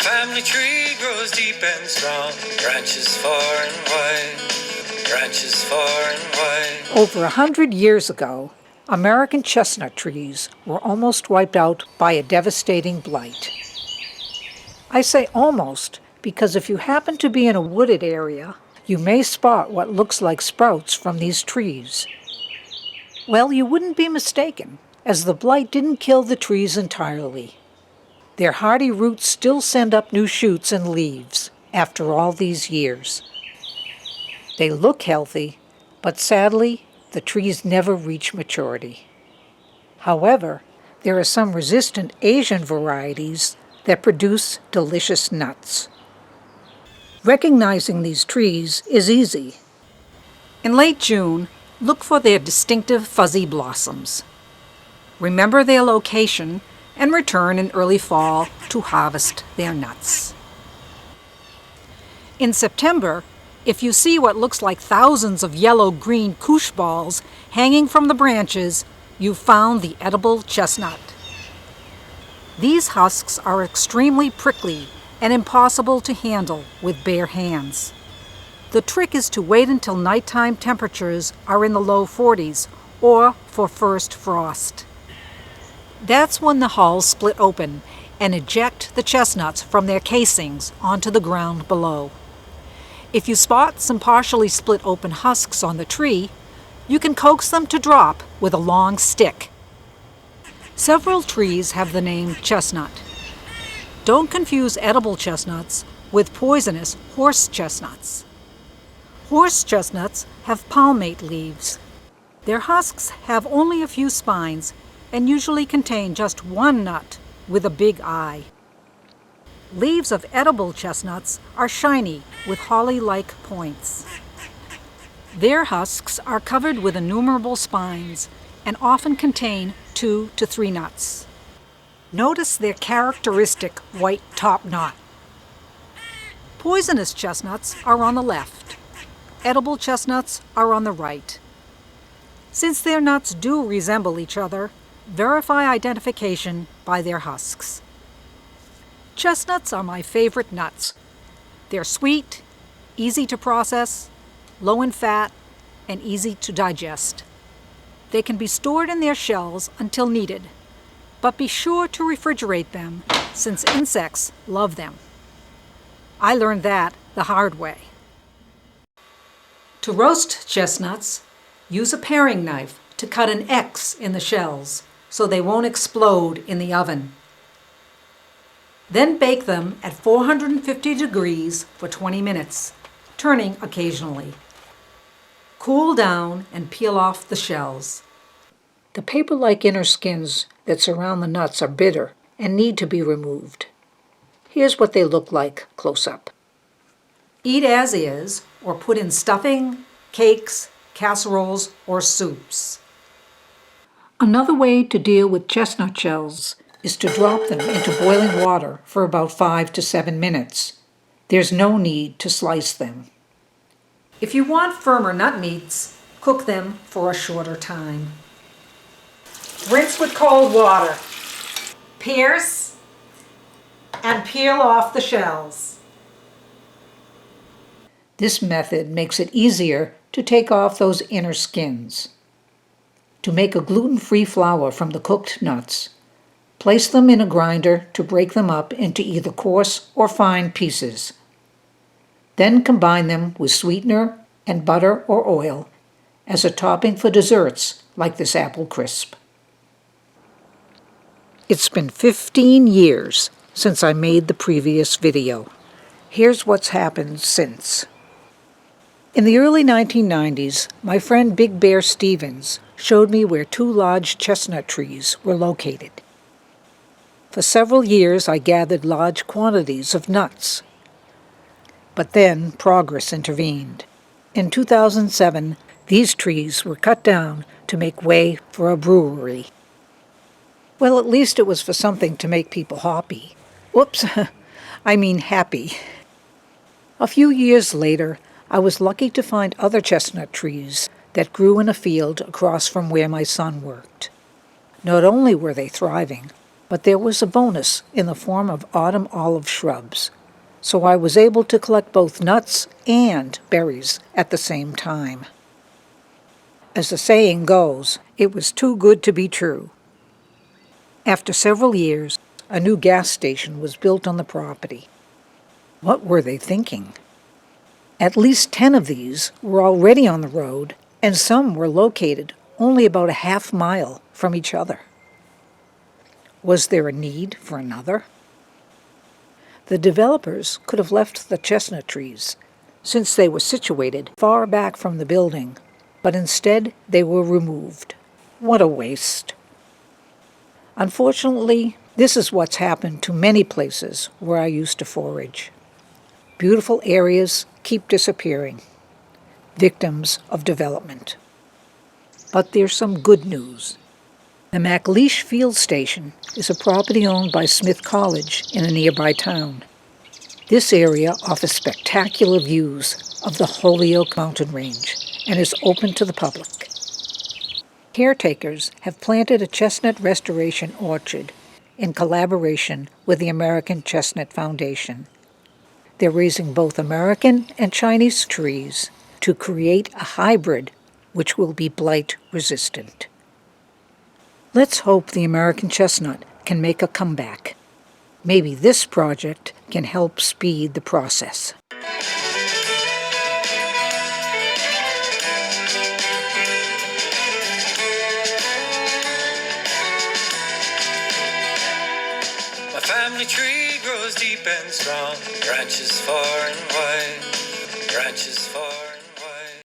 family tree grows deep and strong, branches far and wide, branches far and wide. Over 100 years ago, American chestnut trees were almost wiped out by a devastating blight. I say almost because if you happen to be in a wooded area, you may spot what looks like sprouts from these trees. Well, you wouldn't be mistaken, as the blight didn't kill the trees entirely. Their hardy roots still send up new shoots and leaves after all these years. They look healthy, but sadly, the trees never reach maturity. However, there are some resistant Asian varieties that produce delicious nuts. Recognizing these trees is easy. In late June, look for their distinctive fuzzy blossoms. Remember their location and return in early fall to harvest their nuts. In September, if you see what looks like thousands of yellow-green couche balls hanging from the branches, you've found the edible chestnut. These husks are extremely prickly and impossible to handle with bare hands. The trick is to wait until nighttime temperatures are in the low 40s or for first frost. That's when the hulls split open and eject the chestnuts from their casings onto the ground below. If you spot some partially split open husks on the tree, you can coax them to drop with a long stick. Several trees have the name chestnut. Don't confuse edible chestnuts with poisonous horse chestnuts. Horse chestnuts have palmate leaves. Their husks have only a few spines and usually contain just one nut with a big eye. Leaves of edible chestnuts are shiny with holly-like points. Their husks are covered with innumerable spines and often contain 2 to 3 nuts. Notice their characteristic white top knot. Poisonous chestnuts are on the left. Edible chestnuts are on the right. Since their nuts do resemble each other, verify identification by their husks. Chestnuts are my favorite nuts. They're sweet, easy to process, low in fat, and easy to digest. They can be stored in their shells until needed, but be sure to refrigerate them since insects love them. I learned that the hard way. To roast chestnuts, use a paring knife to cut an X in the shells so they won't explode in the oven. Then bake them at 450 degrees for 20 minutes, turning occasionally. Cool down and peel off the shells. The paper-like inner skins that surround the nuts are bitter and need to be removed. Here's what they look like close up. Eat as is or put in stuffing, cakes, casseroles, or soups. Another way to deal with chestnut shells is to drop them into boiling water for about 5 to 7 minutes. There's no need to slice them. If you want firmer nut meats, cook them for a shorter time. Rinse with cold water. Pierce and peel off the shells. This method makes it easier to take off those inner skins. To make a gluten-free flour from the cooked nuts, place them in a grinder to break them up into either coarse or fine pieces. Then combine them with sweetener and butter or oil as a topping for desserts like this apple crisp. It's been 15 years since I made the previous video. Here's what's happened since. In the early 1990s, my friend Big Bear Stevens showed me where 2 large chestnut trees were located. For several years, I gathered large quantities of nuts. But then progress intervened. In 2007, these trees were cut down to make way for a brewery. Well, at least it was for something to make people hoppy. Whoops, I mean happy. A few years later, I was lucky to find other chestnut trees that grew in a field across from where my son worked. Not only were they thriving, But there was a bonus in the form of autumn olive shrubs, so I was able to collect both nuts and berries at the same time. As the saying goes, it was too good to be true. After several years, a new gas station was built on the property. What were they thinking? At least 10 of these were already on the road, and some were located only about a half-mile from each other. Was there a need for another? The developers could have left the chestnut trees, since they were situated far back from the building, but instead they were removed. What a waste. Unfortunately, this is what's happened to many places where I used to forage. Beautiful areas keep disappearing, victims of development. But there's some good news. The McLeish Field Station is a property owned by Smith College in a nearby town. This area offers spectacular views of the Holyoke mountain range and is open to the public. Caretakers have planted a chestnut restoration orchard in collaboration with the American Chestnut Foundation. They're raising both American and Chinese trees to create a hybrid which will be blight resistant. Let's hope the American chestnut can make a comeback. Maybe this project can help speed the process. My family tree grows deep and strong, branches far and wide, branches far